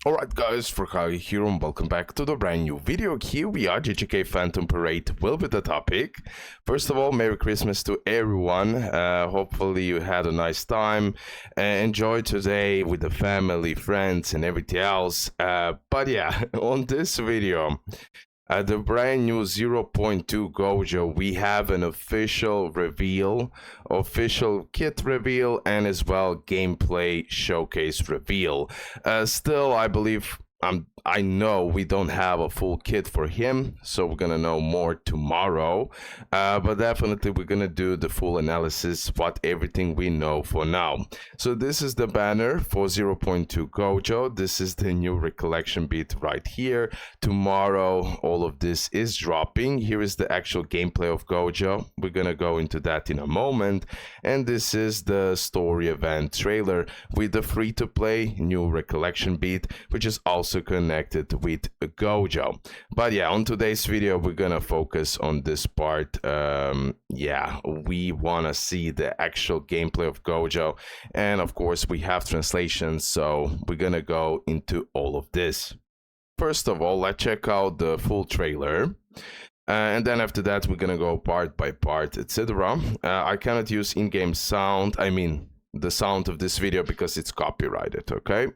Alright guys, RoKage here and welcome back to the brand new video. Here we are, JJK Phantom Parade will be the topic. First of all, Merry Christmas to everyone. Hopefully you had a nice time. Enjoy today with the family, friends and everything else. But yeah, on this video, the brand new 0.2 Gojo, we have an official reveal, official kit reveal, and as well gameplay showcase reveal. Still, I believe, I know we don't have a full kit for him, so we're gonna know more tomorrow. But definitely we're gonna do the full analysis, what everything we know for now. So this is the banner for 0.2 Gojo. This is the new recollection bit right here. Tomorrow, all of this is dropping. Here is the actual gameplay of Gojo. We're gonna go into that in a moment. And this is the story event trailer with the free-to-play new recollection bit, which is also connected with Gojo. But yeah, on today's video we're gonna focus on this part. Yeah, we wanna see the actual gameplay of Gojo, and of course we have translations, so we're gonna go into all of this. First of all, let's check out the full trailer. And then after that we're gonna go part by part, etc. I cannot use in-game sound, I mean the sound of this video, because it's copyrighted, okay?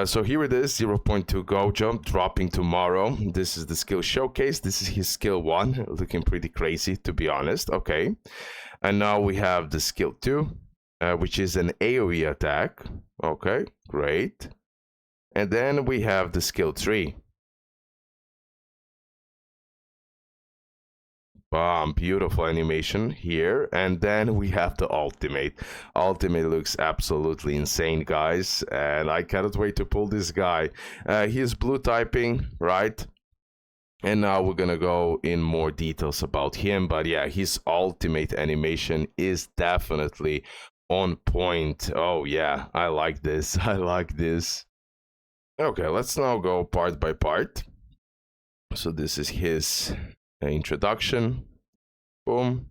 So here it is, 0.2 Gojo dropping tomorrow. This is the skill showcase. This is his skill 1, looking pretty crazy to be honest. Okay, and now we have the skill 2, which is an AoE attack. Okay, great. And then we have the skill 3. Beautiful animation here. And then we have the ultimate. Ultimate looks absolutely insane, guys, and I cannot wait to pull this guy. He is blue typing, right? And now we're gonna go in more details about him. But yeah, his ultimate animation is definitely on point. Oh yeah, I like this. I like this. Okay, let's now go part by part. So this is his introduction. Boom.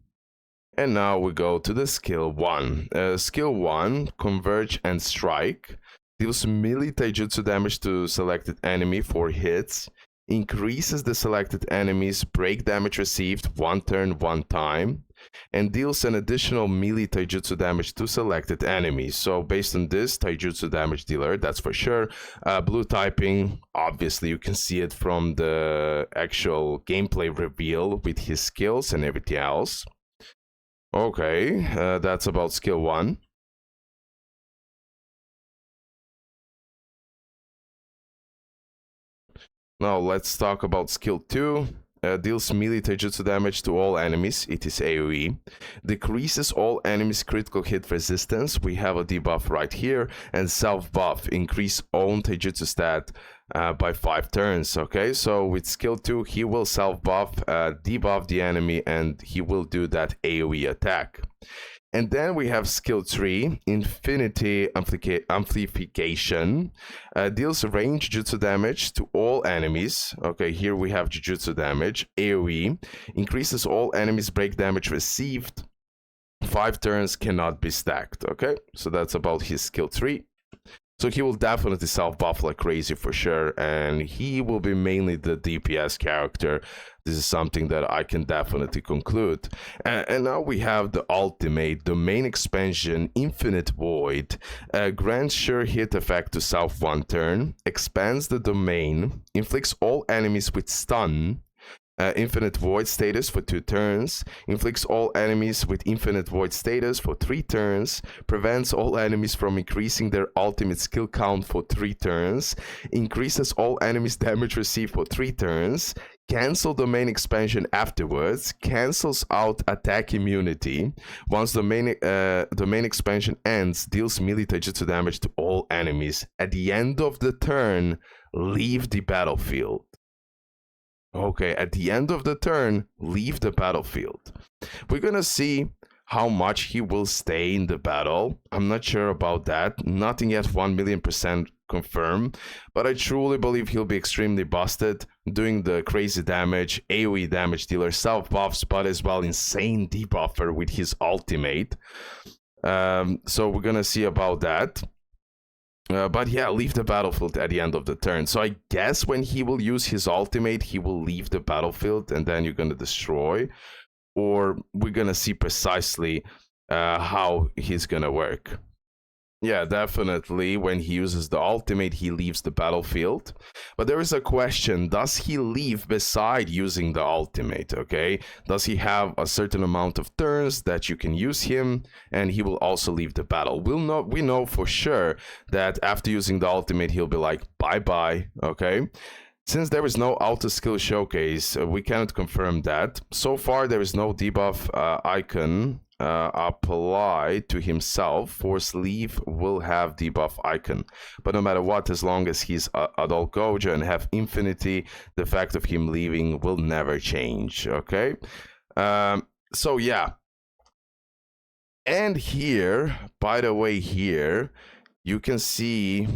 And now we go to the skill 1. Skill 1, Converge and Strike, deals melee taijutsu damage to selected enemy for hits, increases the selected enemy's break damage received 1 turn 1 time, and deals an additional melee taijutsu damage to selected enemies. So based on this, taijutsu damage dealer, that's for sure. Blue typing, obviously you can see it from the actual gameplay reveal with his skills and everything else. Okay, that's about skill 1. Now let's talk about skill 2. Deals melee taijutsu damage to all enemies, it is AoE. Decreases all enemies' critical hit resistance, we have a debuff right here. And self buff, increase own taijutsu stat by 5 turns. Okay, so with skill 2 he will self buff, debuff the enemy, and he will do that AoE attack. And then we have skill 3, Infinity Amplification, deals range jutsu damage to all enemies. Okay, here we have jujutsu damage, AoE, increases all enemies' break damage received. 5 turns, cannot be stacked. Okay, so that's about his skill 3. So he will definitely self-buff like crazy for sure, and he will be mainly the DPS character. This is something that I can definitely conclude. And now we have the ultimate, the main expansion, Infinite Void. Grants sure hit effect to self 1 turn, expands the domain, inflicts all enemies with stun, Infinite Void status for 2 turns, inflicts all enemies with Infinite Void status for 3 turns, prevents all enemies from increasing their ultimate skill count for 3 turns, increases all enemies damage received for 3 turns, cancel domain expansion afterwards, cancels out attack immunity. Once the main expansion ends, deals melee taijutsu damage to all enemies. At the end of the turn, leave the battlefield. Okay, at the end of the turn, leave the battlefield. We're gonna see how much he will stay in the battle. I'm not sure about that. Nothing yet 1,000,000% confirmed, but I truly believe he'll be extremely busted, doing the crazy damage, AoE damage dealer, self-buffs, but as well insane debuffer with his ultimate. So we're gonna see about that. But yeah, leave the battlefield at the end of the turn. So I guess when he will use his ultimate, he will leave the battlefield and then you're going to destroy. Or we're going to see precisely how he's going to work. Yeah, definitely. When he uses the ultimate, he leaves the battlefield. But there is a question, does he leave beside using the ultimate, okay? Does he have a certain amount of turns that you can use him, and he will also leave the battle? We know for sure that after using the ultimate, he'll be like, bye-bye, okay? Since there is no auto skill showcase, we cannot confirm that. So far, there is no debuff icon applied to himself. Force leave will have debuff icon, but no matter what, as long as he's adult Gojo and have infinity, the fact of him leaving will never change. Okay, so yeah. And here, by the way, here you can see,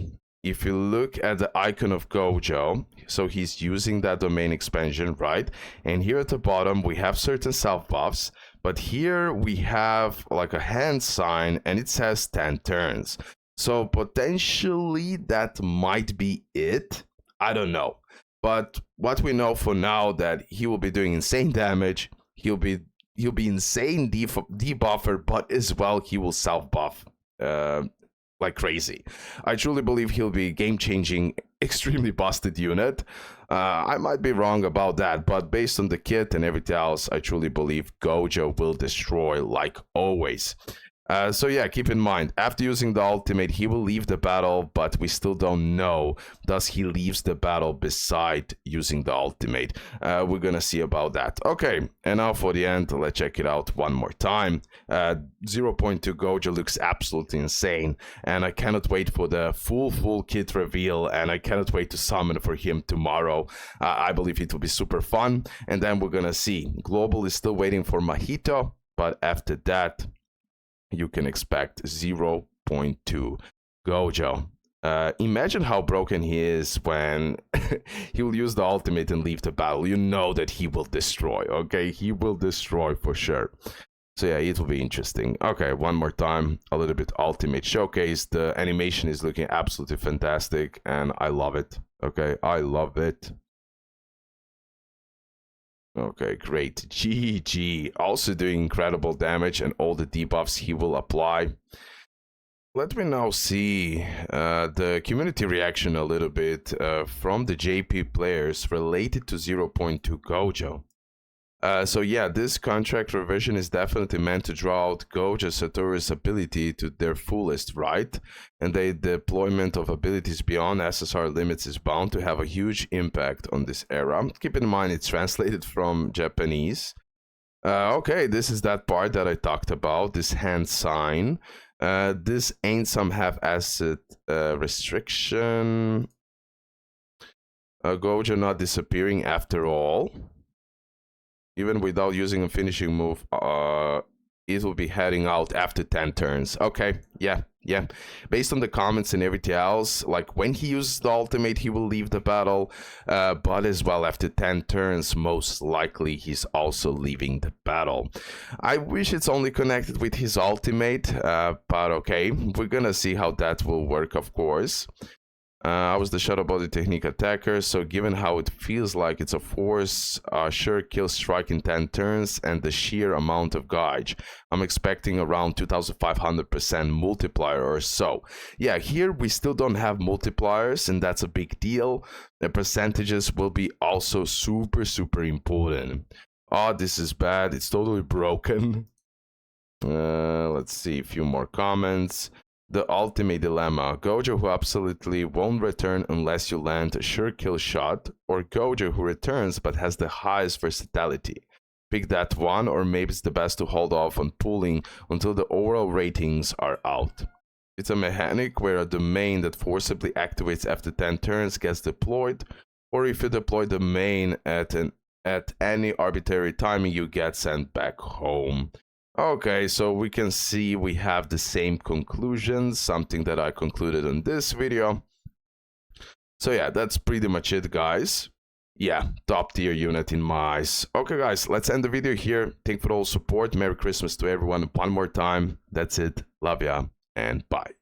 if you look at the icon of Gojo, so he's using that domain expansion, right? And here at the bottom we have certain self buffs. But here we have like a hand sign and it says 10 turns. So potentially that might be it. I don't know. But what we know for now, that he will be doing insane damage. He'll be insane debuffer, but as well he will self buff like crazy. I truly believe he'll be game-changing, extremely busted unit. I might be wrong about that, but based on the kit and everything else, I truly believe Gojo will destroy like always. So yeah, keep in mind, after using the ultimate, he will leave the battle, but we still don't know, does he leaves the battle beside using the ultimate? We're gonna see about that. Okay, and now for the end, let's check it out one more time. 0.2 Gojo looks absolutely insane, and I cannot wait for the full kit reveal, and I cannot wait to summon for him tomorrow. I believe it will be super fun, and then we're gonna see. Global is still waiting for Mahito, but after that, you can expect 0.2 Gojo. Imagine how broken he is when he will use the ultimate and leave the battle. You know that he will destroy, okay? He will destroy for sure. So yeah, it will be interesting. Okay, one more time, a little bit ultimate showcase. The animation is looking absolutely fantastic and I love it. Okay, I love it. Okay, great. GG. Also doing incredible damage and all the debuffs he will apply. Let me now see the community reaction a little bit from the JP players related to 0.2 Gojo. So yeah, this contract revision is definitely meant to draw out Gojo Satoru's ability to their fullest, right? And the deployment of abilities beyond SSR limits is bound to have a huge impact on this era. Keep in mind it's translated from Japanese. Okay, this is that part that I talked about, this hand sign. This ain't some half-assed restriction. Gojo not disappearing after all. Even without using a finishing move, it will be heading out after 10 turns. Okay, yeah. Based on the comments and everything else, like when he uses the ultimate, he will leave the battle. But as well, after 10 turns, most likely he's also leaving the battle. I wish it's only connected with his ultimate, but okay. We're gonna see how that will work, of course. I was the Shadow Body Technique attacker, so given how it feels like it's a force, sure kill strike in 10 turns, and the sheer amount of gauge, I'm expecting around 2500% multiplier or so. Yeah, here we still don't have multipliers, and that's a big deal. The percentages will be also super important. Oh, this is bad. It's totally broken. Let's see a few more comments. The ultimate dilemma. Gojo who absolutely won't return unless you land a sure kill shot, or Gojo who returns but has the highest versatility. Pick that one, or maybe it's the best to hold off on pulling until the overall ratings are out. It's a mechanic where a domain that forcibly activates after 10 turns gets deployed, or if you deploy the domain at any arbitrary timing, you get sent back home. Okay, so we can see we have the same conclusions, something that I concluded in this video. So yeah, that's pretty much it, guys. Yeah, top tier unit in my eyes. Okay, guys, let's end the video here. Thank you for all support. Merry Christmas to everyone one more time. That's it. Love ya, and bye.